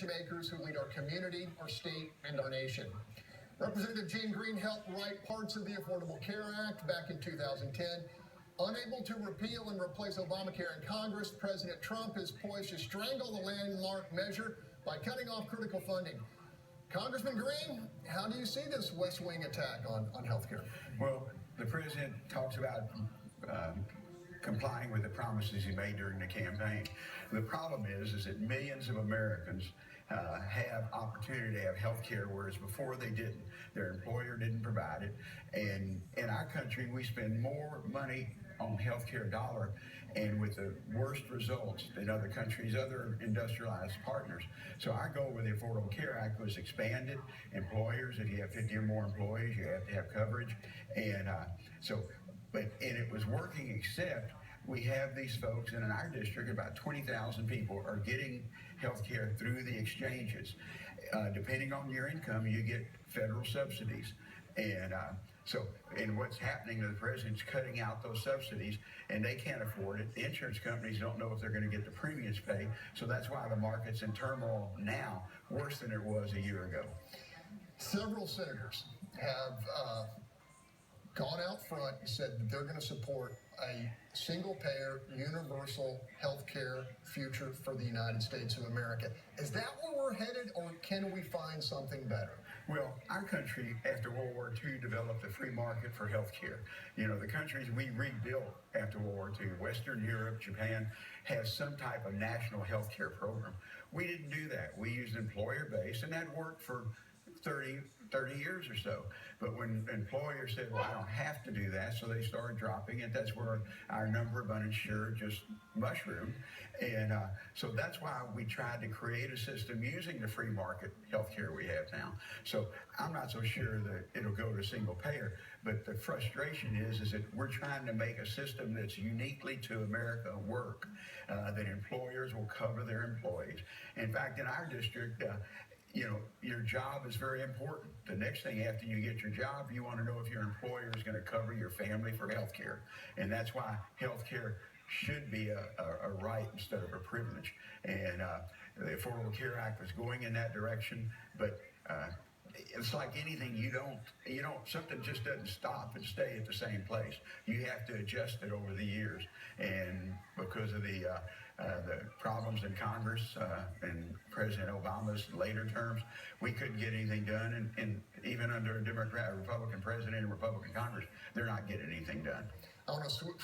makers who lead our community, our state, and our nation. Representative Gene Green helped write parts of the Affordable Care Act back in 2010. Unable to repeal and replace Obamacare in Congress, President Trump is poised to strangle the landmark measure by cutting off critical funding. Congressman Green, how do you see this West Wing attack on health care? Well, the president talks about complying with the promises he made during the campaign. The problem is that millions of Americans have opportunity to have health care, whereas before they didn't. Their employer didn't provide it. And in our country, we spend more money on health care dollar and with the worst results in other countries, other industrialized partners. So our goal with the Affordable Care Act was expanded. Employers, if you have 50 or more employees, you have to have coverage. And it was working, except we have these folks, and in our district, about 20,000 people are getting health care through the exchanges. Depending on your income, you get federal subsidies. And what's happening is the president's cutting out those subsidies, and they can't afford it. The insurance companies don't know if they're going to get the premiums paid, so that's why the market's in turmoil now, worse than it was a year ago. Several senators have gone out front and said that they're going to support a single-payer, universal health care future for the United States of America. Is that where we're headed, or can we find something better? Well, our country, after World War II, developed a free market for health care. You know, the countries we rebuilt after World War II, Western Europe, Japan, have some type of national health care program. We didn't do that. We used employer-based, and that worked for 30 years or so. But when employers said, well, I don't have to do that, so they started dropping it. That's where our number of uninsured just mushroomed. And so that's why we tried to create a system using the free market healthcare we have now. So I'm not so sure that it'll go to single payer, but the frustration is that we're trying to make a system that's uniquely to America work, that employers will cover their employees. In fact, in our district, your job is very important. The next thing after you get your job, you want to know if your employer is going to cover your family for health care. And that's why health care should be a right instead of a privilege. And the Affordable Care Act was going in that direction, but it's like anything, something just doesn't stop and stay at the same place. You have to adjust it over the years. And because of the problems in Congress and President Obama's later terms, we couldn't get anything done. And even under a Democrat, Republican president and Republican Congress, they're not getting anything done. I want to switch